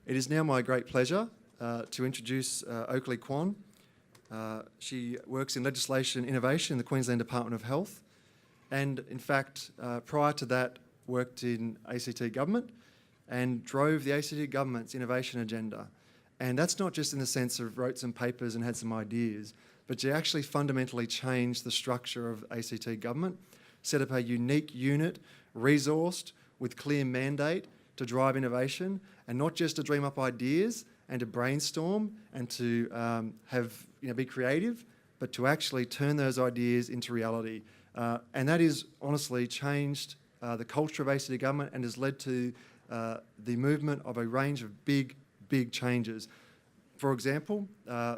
It is now my great pleasure to introduce Oakley Kwan. She works in legislation innovation in the Queensland Department of Health, and in fact, prior to that, worked in ACT government and drove the ACT government's innovation agenda. And that's not just in the sense of wrote some papers and had some ideas, but she actually fundamentally changed the structure of ACT government, set up a unique unit, resourced with clear mandate to drive innovation, and not just to dream up ideas and to brainstorm and to be creative, but to actually turn those ideas into reality. And that has honestly changed the culture of ACT government and has led to the movement of a range of big changes. For example,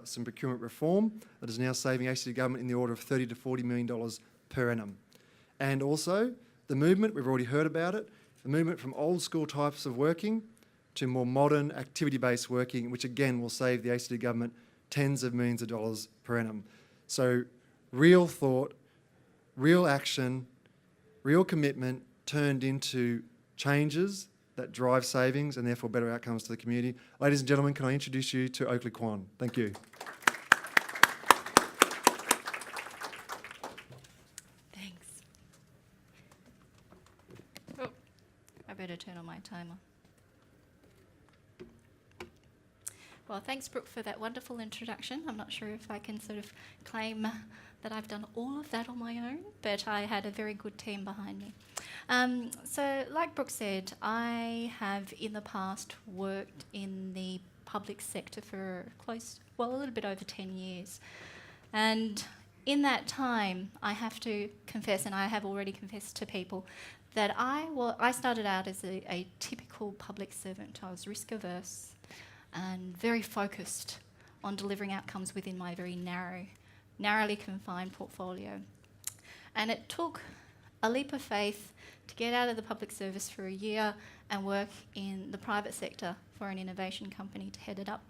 some procurement reform that is now saving ACT government in the order of $30 to $40 million per annum. And also the movement, we've already heard about it, the movement from old school types of working to more modern activity-based working, which again will save the ACT government tens of millions of dollars per annum. So real thought, real action, real commitment turned into changes that drive savings and therefore better outcomes to the community. Ladies and gentlemen, can I introduce you to Oakley Kwan? Thank you. Thanks. Oh, I better turn on my timer. Well, thanks, Brooke, for that wonderful introduction. I'm not sure if I can sort of claim that I've done all of that on my own, but I had a very good team behind me. So, like Brooke said, I have in the past worked in the public sector for a little bit over 10 years. And in that time, I have to confess, and I have already confessed to people, that I started out as a typical public servant. I was risk averse and very focused on delivering outcomes within my very narrowly confined portfolio. And it took a leap of faith to get out of the public service for a year and work in the private sector for an innovation company to head it up.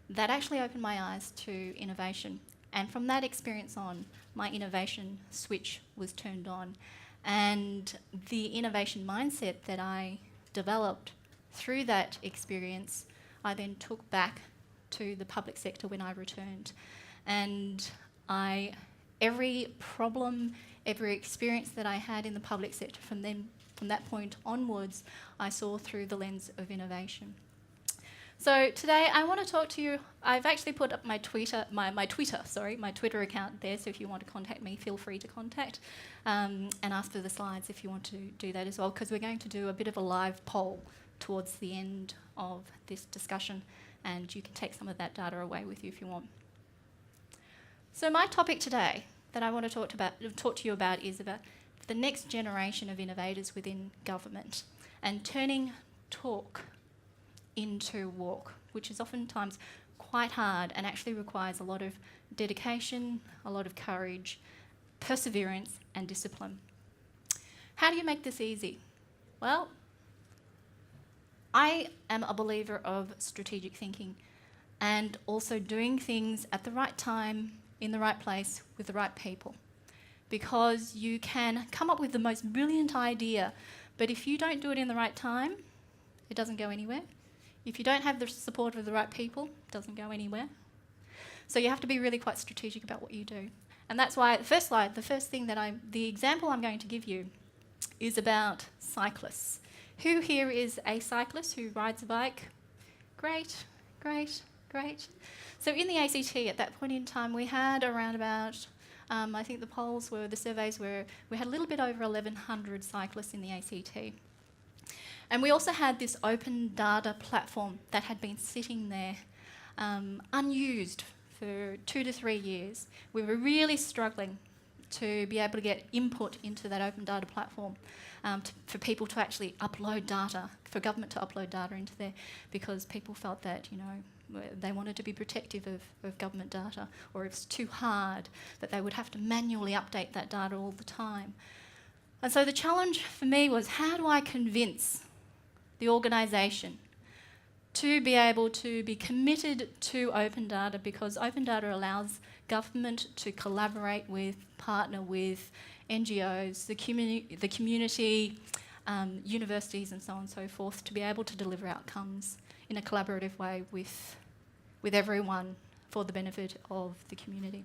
That actually opened my eyes to innovation. And from that experience on, my innovation switch was turned on. And the innovation mindset that I developed through that experience, I then took back to the public sector when I returned. And every problem, every experience that I had in the public sector from that point onwards, I saw through the lens of innovation. So today I want to talk to you. I've actually put up my Twitter account there, so if you want to contact me, feel free to contact and ask for the slides if you want to do that as well, because we're going to do a bit of a live poll towards the end of this discussion, and you can take some of that data away with you if you want. So my topic today that I want to talk to you about is about the next generation of innovators within government and turning talk into walk, which is oftentimes quite hard and actually requires a lot of dedication, a lot of courage, perseverance and discipline. How do you make this easy? Well, I am a believer of strategic thinking and also doing things at the right time, in the right place, with the right people. Because you can come up with the most brilliant idea, but if you don't do it in the right time, it doesn't go anywhere. If you don't have the support of the right people, it doesn't go anywhere. So you have to be really quite strategic about what you do. And that's why the example I'm going to give you is about cyclists. Who here is a cyclist who rides a bike? Great. So in the ACT at that point in time, we had around about, I think the surveys were, we had a little bit over 1,100 cyclists in the ACT. And we also had this open data platform that had been sitting there unused for 2 to 3 years. We were really struggling to be able to get input into that open data platform for people to actually upload data, for government to upload data into there, because people felt that, they wanted to be protective of government data, or if it's too hard, that they would have to manually update that data all the time. And so the challenge for me was, how do I convince the organisation to be able to be committed to open data, because open data allows government to collaborate with, partner with NGOs, the community, universities and so on and so forth to be able to deliver outcomes in a collaborative way with everyone for the benefit of the community.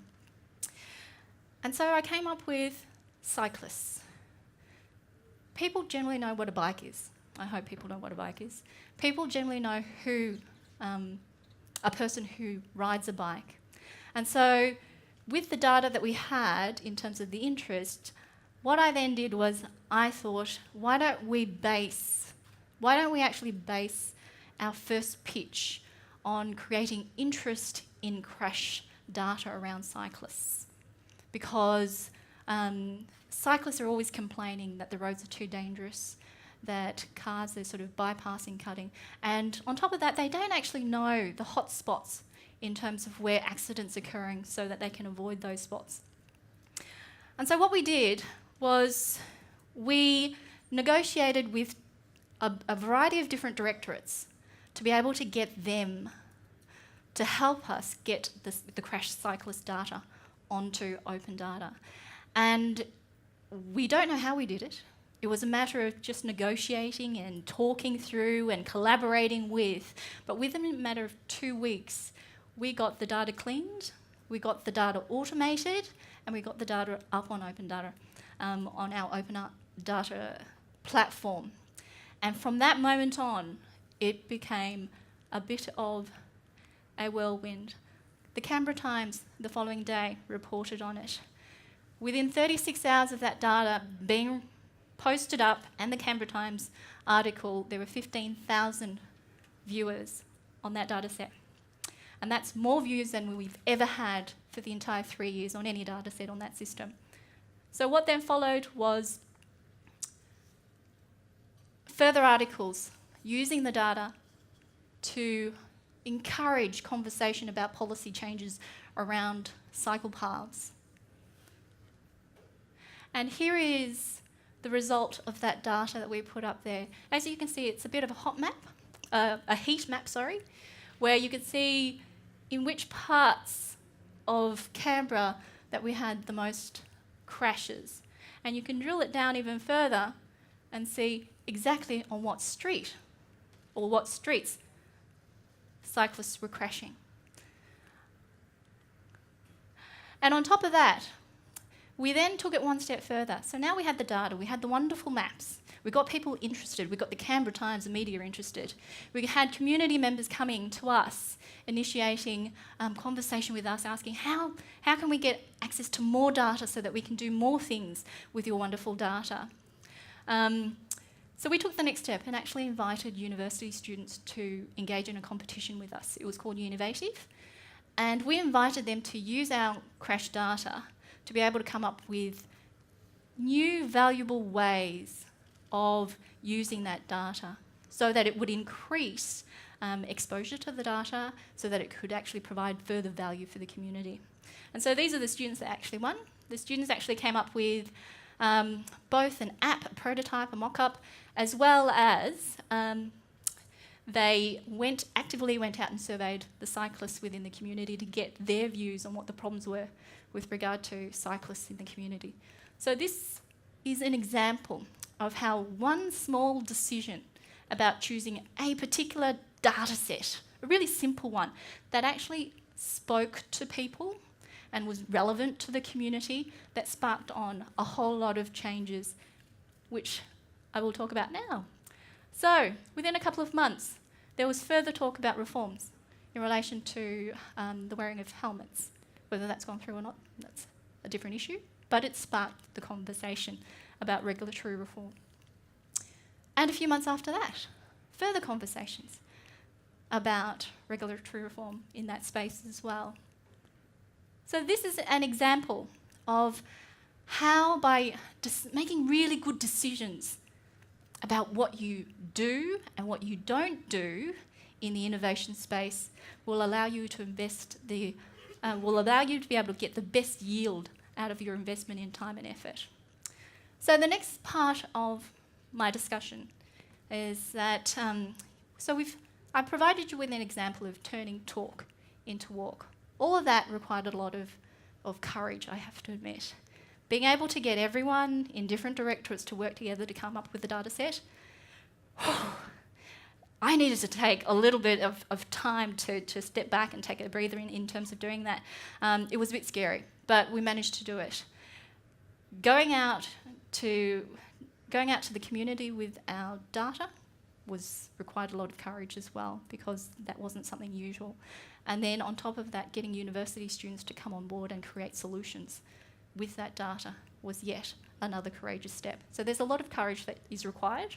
And so I came up with cyclists. People generally know what a bike is. I hope people know what a bike is. People generally know who a person who rides a bike. And so with the data that we had in terms of the interest, what I then did was I thought, why don't we actually base our first pitch on creating interest in crash data around cyclists? Because cyclists are always complaining that the roads are too dangerous, that cars are sort of bypassing cutting. And on top of that, they don't actually know the hot spots in terms of where accidents are occurring so that they can avoid those spots. And so what we did was we negotiated with a variety of different directorates to be able to get them to help us get the crash cyclist data onto open data. And we don't know how we did it. It was a matter of just negotiating and talking through and collaborating with. But within a matter of 2 weeks, we got the data cleaned, we got the data automated, and we got the data up on open data, on our open data platform. And from that moment on, it became a bit of a whirlwind. The Canberra Times, the following day, reported on it. Within 36 hours of that data being posted up and the Canberra Times article, there were 15,000 viewers on that data set. And that's more views than we've ever had for the entire 3 years on any data set on that system. So what then followed was further articles using the data to encourage conversation about policy changes around cycle paths. And here is the result of that data that we put up there. As you can see, it's a bit of a hot map, a heat map, sorry, where you can see in which parts of Canberra that we had the most crashes. And you can drill it down even further and see exactly on what street or what streets cyclists were crashing. And on top of that, we then took it one step further. So now we had the data, we had the wonderful maps, we got people interested, we got the Canberra Times and media interested. We had community members coming to us, initiating conversation with us, asking how can we get access to more data so that we can do more things with your wonderful data. So we took the next step and actually invited university students to engage in a competition with us. It was called Innovative. And we invited them to use our crash data to be able to come up with new valuable ways of using that data so that it would increase exposure to the data so that it could actually provide further value for the community. And so these are the students that actually won. The students actually came up with both an app, a prototype, a mock-up, as well as they actively went out and surveyed the cyclists within the community to get their views on what the problems were with regard to cyclists in the community. So this is an example of how one small decision about choosing a particular data set, a really simple one, that actually spoke to people and was relevant to the community, that sparked on a whole lot of changes, which I will talk about now. So, within a couple of months, there was further talk about reforms in relation to the wearing of helmets. Whether that's gone through or not, that's a different issue, but it sparked the conversation about regulatory reform. And a few months after that, further conversations about regulatory reform in that space as well. So this is an example of how by making really good decisions about what you do and what you don't do in the innovation space will allow you to will allow you to be able to get the best yield out of your investment in time and effort. So the next part of my discussion is that, I provided you with an example of turning talk into walk. All of that required a lot of courage, I have to admit. being able to get everyone in different directorates to work together to come up with the data set, I needed to take a little bit of time to step back and take a breather in terms of doing that. It was a bit scary, but we managed to do it. Going out to the community with our data required a lot of courage as well, because that wasn't something usual. And then on top of that, getting university students to come on board and create solutions with that data was yet another courageous step. So there's a lot of courage that is required.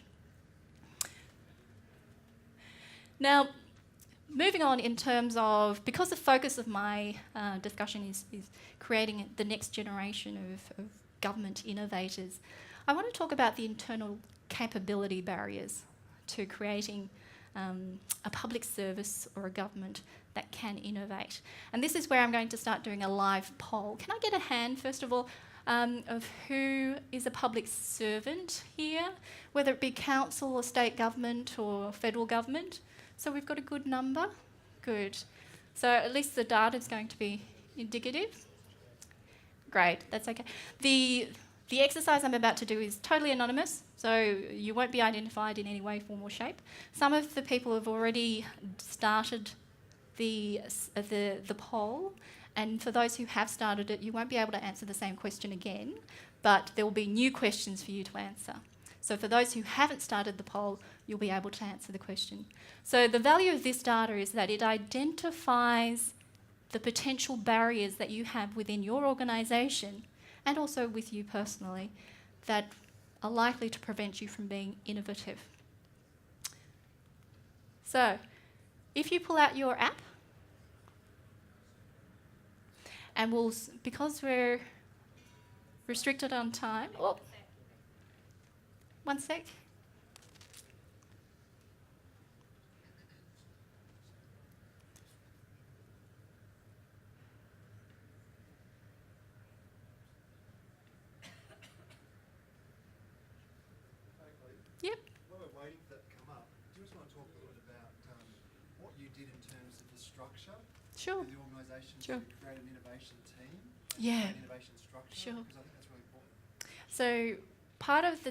Now, moving on in terms of, because the focus of my discussion is creating the next generation of government innovators, I want to talk about the internal capability barriers to creating a public service or a government that can innovate. And this is where I'm going to start doing a live poll. Can I get a hand, first of all, of who is a public servant here, whether it be council or state government or federal government? So we've got a good number. Good. So at least the data is going to be indicative. Great, that's okay. The exercise I'm about to do is totally anonymous, so you won't be identified in any way, form or shape. Some of the people have already started the poll, and for those who have started it, you won't be able to answer the same question again, but there will be new questions for you to answer. So for those who haven't started the poll, you'll be able to answer the question. So the value of this data is that it identifies the potential barriers that you have within your organisation and also with you personally that are likely to prevent you from being innovative. So if you pull out your app, and because we're restricted on time, one sec. Yep. While we're waiting for that to come up, do you just want to talk a little bit about what you did in terms of the structure Sure. of the organisation Sure. to create an innovation team? Yeah. An innovation structure? Sure. Because I think that's really important. So part of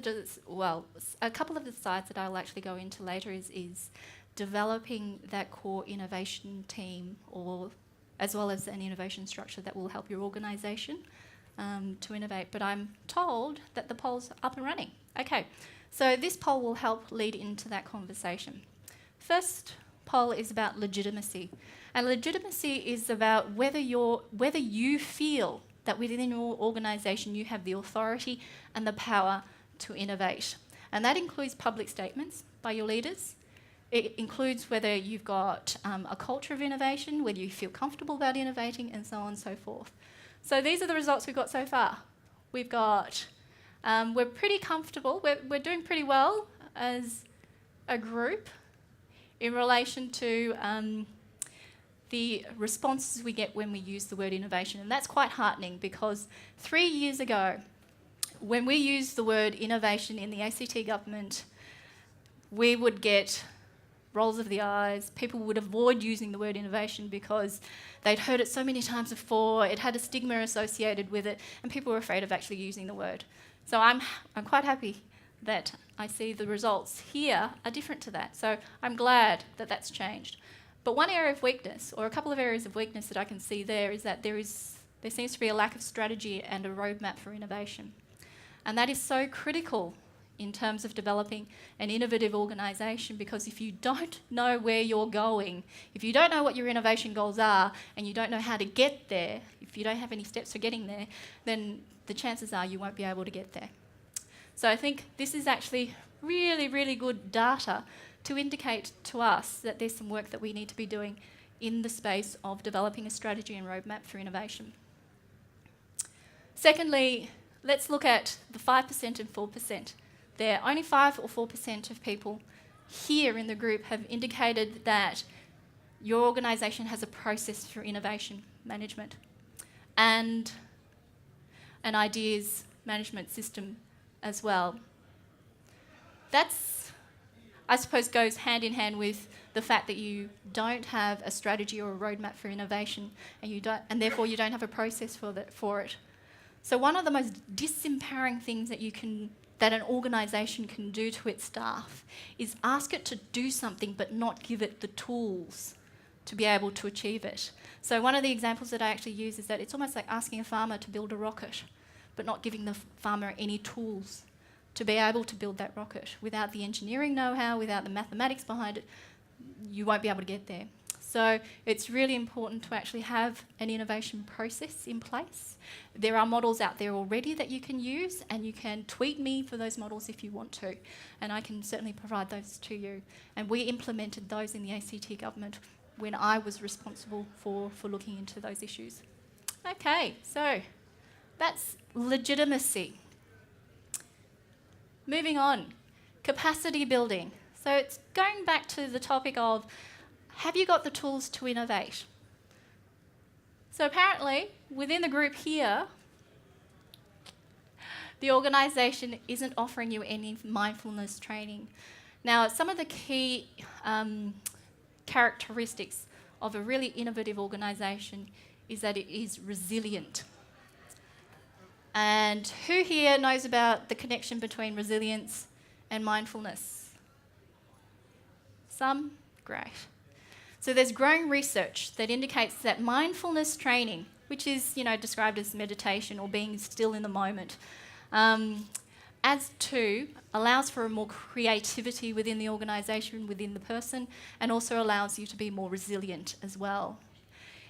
a couple of the sides that I'll actually go into later is developing that core innovation team, or as well as an innovation structure that will help your organisation to innovate. But I'm told that the poll's up and running. Okay, so this poll will help lead into that conversation. First poll is about legitimacy. And legitimacy is about whether you feel that within your organisation you have the authority and the power to innovate. And that includes public statements by your leaders. It includes whether you've got a culture of innovation, whether you feel comfortable about innovating, and so on and so forth. So these are the results we've got so far. We've got, we're pretty comfortable, we're doing pretty well as a group in relation to the responses we get when we use the word innovation. And that's quite heartening, because 3 years ago, when we used the word innovation in the ACT government, we would get rolls of the eyes. People would avoid using the word innovation because they'd heard it so many times before, it had a stigma associated with it, and people were afraid of actually using the word. So I'm quite happy that I see the results here are different to that. So I'm glad that that's changed. But one area of weakness, or a couple of areas of weakness that I can see there, is that there seems to be a lack of strategy and a roadmap for innovation. And that is so critical in terms of developing an innovative organisation, because if you don't know where you're going, if you don't know what your innovation goals are, and you don't know how to get there, if you don't have any steps for getting there, then the chances are you won't be able to get there. So I think this is actually really, really good data to indicate to us that there's some work that we need to be doing in the space of developing a strategy and roadmap for innovation. Secondly, let's look at the 5% and 4%. There, only 5 or 4% of people here in the group have indicated that your organisation has a process for innovation management and an ideas management system as well. That's, I suppose, goes hand in hand with the fact that you don't have a strategy or a roadmap for innovation, and therefore you don't have a process for it. So one of the most disempowering things that an organisation can do to its staff is ask it to do something but not give it the tools to be able to achieve it. So one of the examples that I actually use is that it's almost like asking a farmer to build a rocket but not giving the farmer any tools to be able to build that rocket. Without the engineering know-how, without the mathematics behind it, you won't be able to get there. So it's really important to actually have an innovation process in place. There are models out there already that you can use, and you can tweet me for those models if you want to, and I can certainly provide those to you. And we implemented those in the ACT government when I was responsible for looking into those issues. Okay, so that's legitimacy. Moving on, capacity building. So it's going back to the topic of, have you got the tools to innovate? So apparently, within the group here, the organisation isn't offering you any mindfulness training. Now, some of the key characteristics of a really innovative organisation is that it is resilient. And who here knows about the connection between resilience and mindfulness? Some? Great. So there's growing research that indicates that mindfulness training, which is described as meditation or being still in the moment, allows for more creativity within the organisation, within the person, and also allows you to be more resilient as well.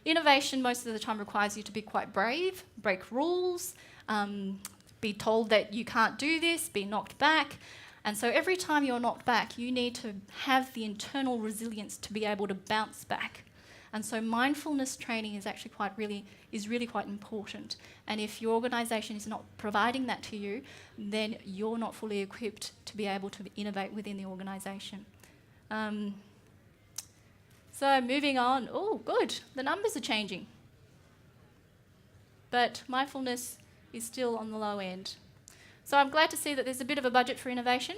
Innovation most of the time requires you to be quite brave, break rules, be told that you can't do this, be knocked back. And so every time you're knocked back, you need to have the internal resilience to be able to bounce back. And so mindfulness training is actually really quite important. And if your organisation is not providing that to you, then you're not fully equipped to be able to innovate within the organisation. So moving on. Oh, good. The numbers are changing. But mindfulness is still on the low end. So I'm glad to see that there's a bit of a budget for innovation.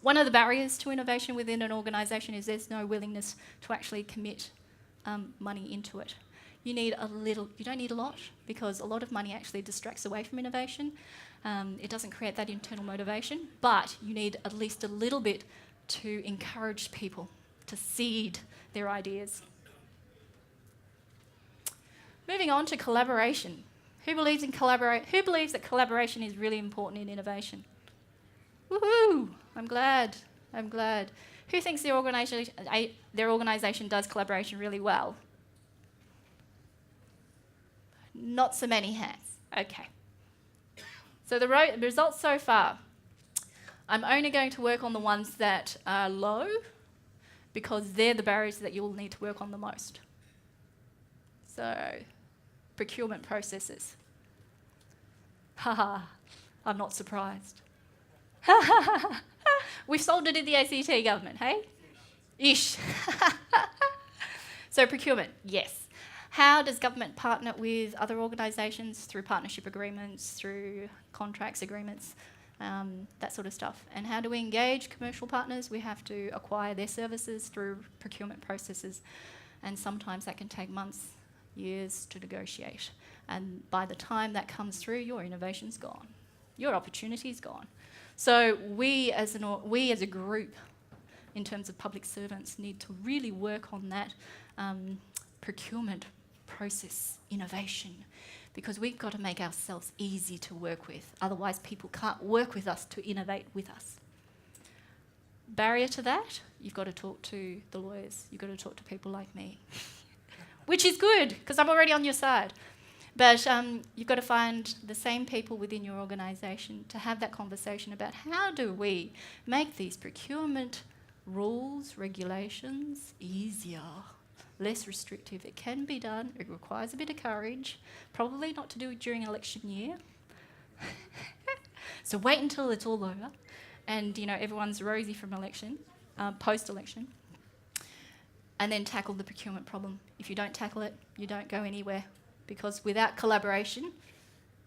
One of the barriers to innovation within an organisation is there's no willingness to actually commit money into it. You don't need a lot, because a lot of money actually distracts away from innovation. It doesn't create that internal motivation, but you need at least a little bit to encourage people to seed their ideas. Moving on to collaboration. Who believes that collaboration is really important in innovation? Woohoo! I'm glad. Who thinks their organisation does collaboration really well? Not so many hands. Okay. So the results so far, I'm only going to work on the ones that are low, because they're the barriers that you'll need to work on the most. So, procurement processes. Haha, I'm not surprised. We've solved it in the ACT government, hey? Ish. So procurement, yes. How does government partner with other organisations? Through partnership agreements, through contracts agreements, that sort of stuff. And how do we engage commercial partners? We have to acquire their services through procurement processes, and sometimes that can take months, years to negotiate. And by the time that comes through, your innovation's gone. Your opportunity's gone. So we as a group, in terms of public servants, need to really work on that procurement process innovation, because we've got to make ourselves easy to work with. Otherwise, people can't work with us to innovate with us. Barrier to that, you've got to talk to the lawyers. You've got to talk to people like me, which is good, because I'm already on your side. But you've got to find the same people within your organisation to have that conversation about how do we make these procurement rules, regulations easier, less restrictive. It can be done. It requires a bit of courage, probably not to do it during election year. So wait until it's all over and everyone's rosy from election, post-election, and then tackle the procurement problem. If you don't tackle it, you don't go anywhere. Because without collaboration,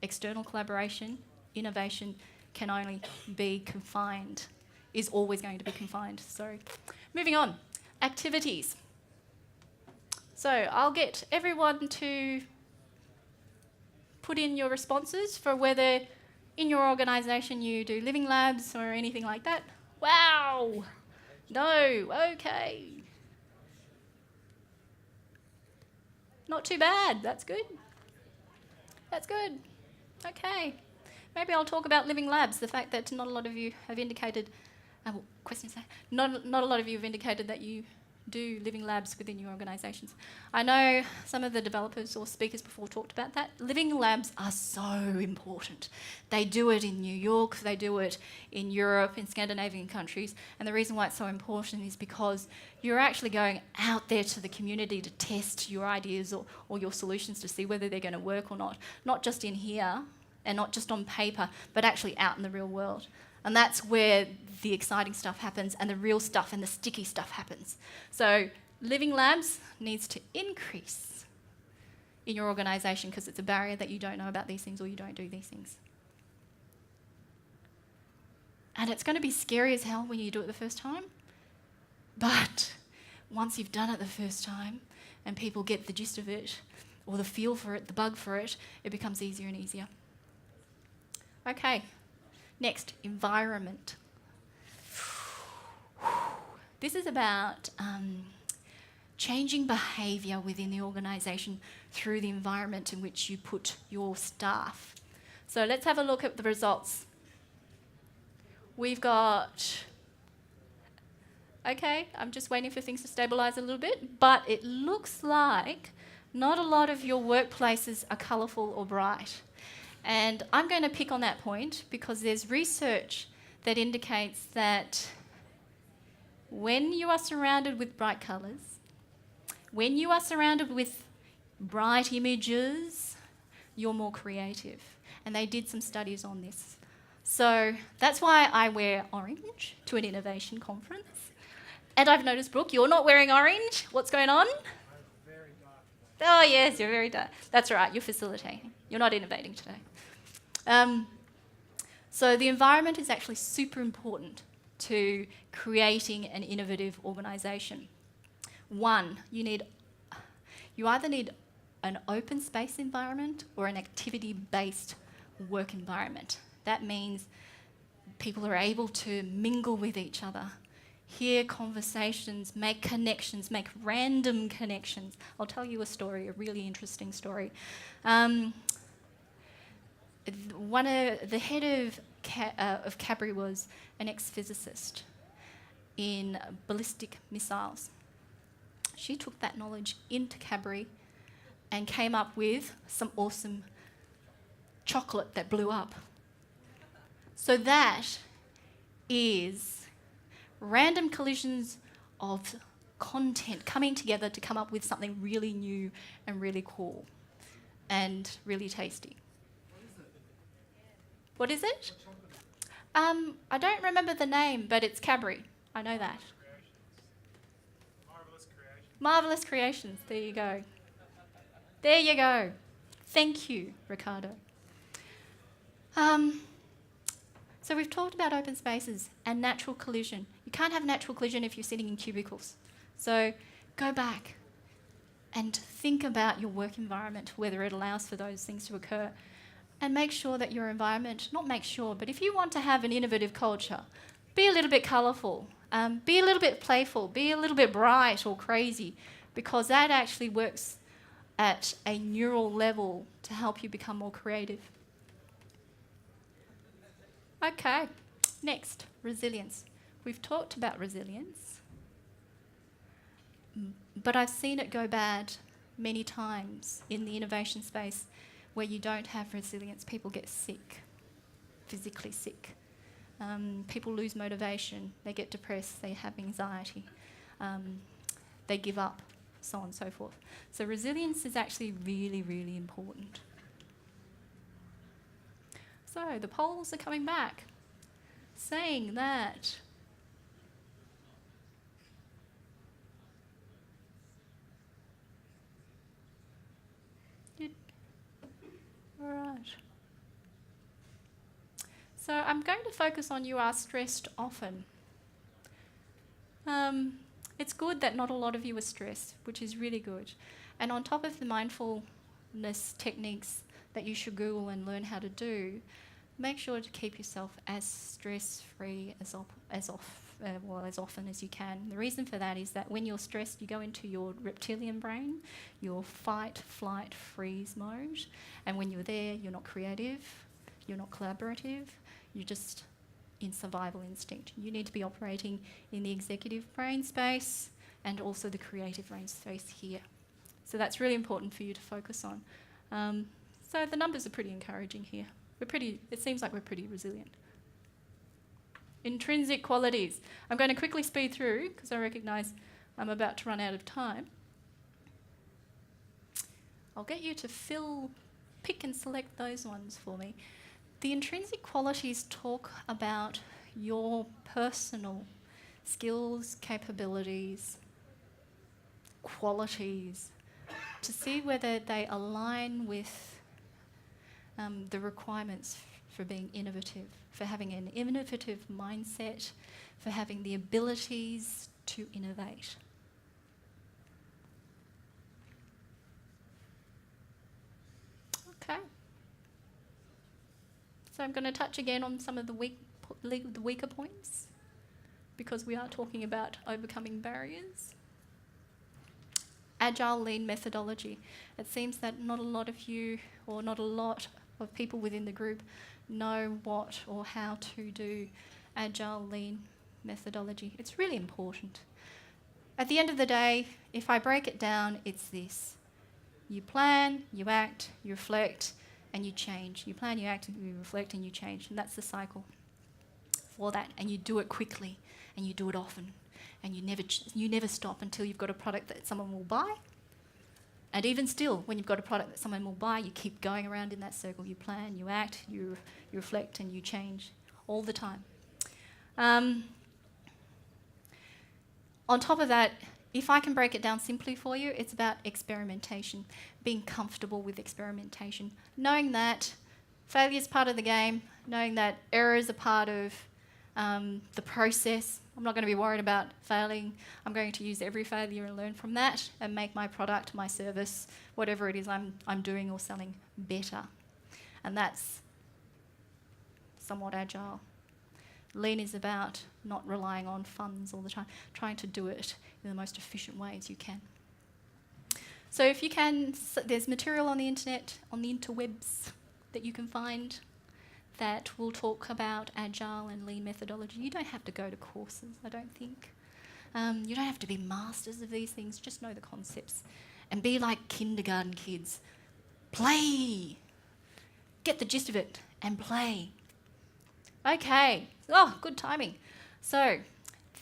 external collaboration, innovation can only be confined, is always going to be confined. Sorry. Moving on, activities. So I'll get everyone to put in your responses for whether in your organisation you do living labs or anything like that. Wow! No, okay. Not too bad, that's good. That's good. Okay. Maybe I'll talk about living labs, the fact that not a lot of you have indicated, questions there, not a lot of you have indicated that you do living labs within your organisations. I know some of the developers or speakers before talked about that. Living labs are so important. They do it in New York, they do it in Europe, in Scandinavian countries, and the reason why it's so important is because you're actually going out there to the community to test your ideas or your solutions to see whether they're going to work or not just in here and not just on paper, but actually out in the real world. And that's where the exciting stuff happens and the real stuff and the sticky stuff happens. So living labs needs to increase in your organisation because it's a barrier that you don't know about these things or you don't do these things. And it's going to be scary as hell when you do it the first time. But once you've done it the first time and people get the gist of it or the feel for it, the bug for it, it becomes easier and easier. Okay. Next, environment. This is about changing behaviour within the organisation through the environment in which you put your staff. So let's have a look at the results. We've got, okay, I'm just waiting for things to stabilise a little bit, but it looks like not a lot of your workplaces are colourful or bright. And I'm going to pick on that point because there's research that indicates that when you are surrounded with bright colours, when you are surrounded with bright images, you're more creative. And they did some studies on this. So that's why I wear orange to an innovation conference. And I've noticed, Brooke, you're not wearing orange. What's going on? I'm very dark today. Oh, yes, you're very dark. That's right, you're facilitating. You're not innovating today. So the environment is actually super important to creating an innovative organisation. One, you either need an open space environment or an activity-based work environment. That means people are able to mingle with each other, hear conversations, make connections, make random connections. I'll tell you a story, a really interesting story. The head of Cadbury was an ex-physicist in ballistic missiles. She took that knowledge into Cadbury and came up with some awesome chocolate that blew up. So that is random collisions of content coming together to come up with something really new and really cool and really tasty. What is it? I don't remember the name, but it's Cadbury. I know that. Marvelous creation. Marvelous Creations. There you go. There you go. Thank you, Ricardo. So we've talked about open spaces and natural collision. You can't have natural collision if you're sitting in cubicles. So go back and think about your work environment, whether it allows for those things to occur. And make sure that your environment, not make sure, but if you want to have an innovative culture, be a little bit colourful, be a little bit playful, be a little bit bright or crazy, because that actually works at a neural level to help you become more creative. Okay, next, resilience. We've talked about resilience, but I've seen it go bad many times in the innovation space. Where you don't have resilience, people get sick, physically sick. People lose motivation, they get depressed, they have anxiety, they give up, so on and so forth. So resilience is actually really, really important. So the polls are coming back, saying that all right. So I'm going to focus on you are stressed often. It's good that not a lot of you are stressed, which is really good. And on top of the mindfulness techniques that you should Google and learn how to do, make sure to keep yourself as stress-free as often as you can. The reason for that is that when you're stressed, you go into your reptilian brain, your fight, flight, freeze mode, and when you're there, you're not creative, you're not collaborative, you're just in survival instinct. You need to be operating in the executive brain space and also the creative brain space here. So that's really important for you to focus on. So the numbers are pretty encouraging here. It seems like we're pretty resilient. Intrinsic qualities. I'm going to quickly speed through because I recognise I'm about to run out of time. I'll get you to pick and select those ones for me. The intrinsic qualities talk about your personal skills, capabilities, qualities, to see whether they align with the requirements for being innovative, for having an innovative mindset, for having the abilities to innovate. Okay. So I'm going to touch again on some of the weaker points, because we are talking about overcoming barriers. Agile lean methodology. It seems that not a lot of you, or not a lot of people within the group, know what or how to do agile lean methodology. It's really important. At the end of the day, if I break it down, it's this. You plan, you act, you reflect, and you change. You plan, you act, you reflect, and you change. And that's the cycle for that. And you do it quickly, and you do it often. And you never stop until you've got a product that someone will buy. And even still, when you've got a product that someone will buy, you keep going around in that circle. You plan, you act, you reflect, and you change all the time. On top of that, if I can break it down simply for you, it's about experimentation, being comfortable with experimentation, knowing that failure is part of the game, knowing that errors are part of the process. I'm not going to be worried about failing. I'm going to use every failure and learn from that and make my product, my service, whatever it is I'm doing or selling, better. And that's somewhat agile. Lean is about not relying on funds all the time, trying to do it in the most efficient ways you can. So if you can, there's material on the internet, on the interwebs, that you can find that will talk about agile and lean methodology. You don't have to go to courses, I don't think. You don't have to be masters of these things, just know the concepts. And be like kindergarten kids. Play! Get the gist of it and play. Okay, good timing. So,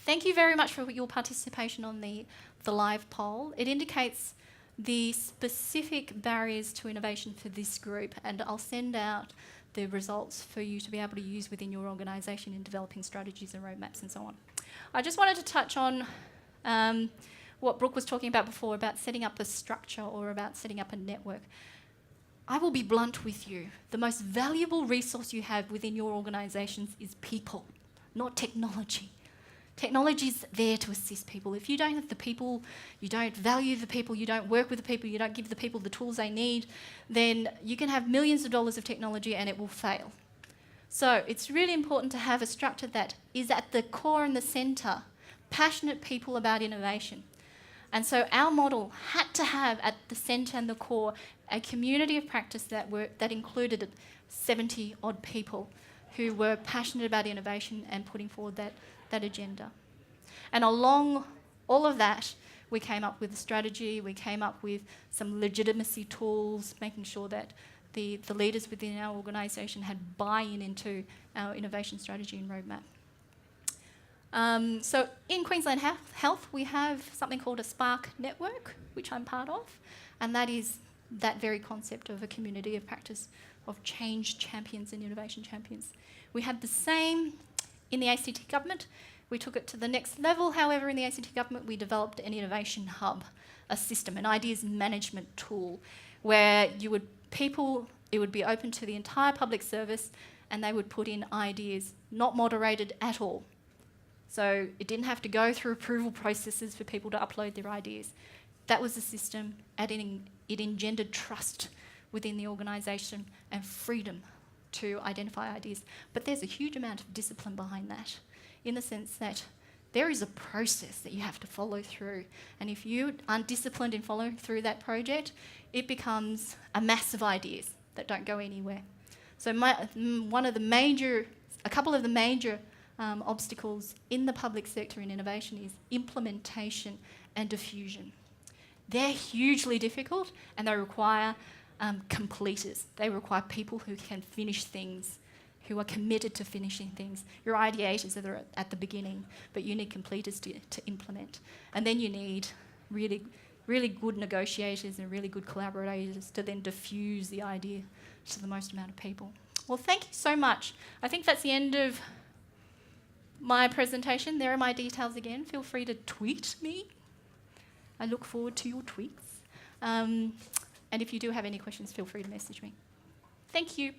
thank you very much for your participation on the live poll. It indicates the specific barriers to innovation for this group, and I'll send out the results for you to be able to use within your organisation in developing strategies and roadmaps and so on. I just wanted to touch on what Brooke was talking about before, about setting up a structure or about setting up a network. I will be blunt with you. The most valuable resource you have within your organisations is people, not technology. Technology is there to assist people. If you don't have the people, you don't value the people, you don't work with the people, you don't give the people the tools they need, then you can have millions of dollars of technology and it will fail. So it's really important to have a structure that is at the core and the centre, passionate people about innovation. And so our model had to have at the centre and the core a community of practice that included 70 odd people who were passionate about innovation and putting forward that agenda. And along all of that, we came up with a strategy, we came up with some legitimacy tools, making sure that the leaders within our organisation had buy-in into our innovation strategy and roadmap. So in Queensland Health, we have something called a Spark network, which I'm part of, and that is that very concept of a community of practice of change champions and innovation champions. We had the same in the ACT government. We took it to the next level. However, in the ACT government, we developed an innovation hub, a system, an ideas management tool, where it would be open to the entire public service, and they would put in ideas, not moderated at all. So it didn't have to go through approval processes for people to upload their ideas. That was the system, and it engendered trust within the organisation and freedom to identify ideas. But there's a huge amount of discipline behind that, in the sense that there is a process that you have to follow through. And if you aren't disciplined in following through that project, it becomes a mass of ideas that don't go anywhere. So a couple of the major obstacles in the public sector in innovation is implementation and diffusion. They're hugely difficult, and they require completers. They require people who can finish things, who are committed to finishing things. Your ideators are at the beginning, but you need completers to implement. And then you need really, really good negotiators and really good collaborators to then diffuse the idea to the most amount of people. Well, thank you so much. I think that's the end of my presentation. There are my details again. Feel free to tweet me. I look forward to your tweets. And if you do have any questions, feel free to message me. Thank you.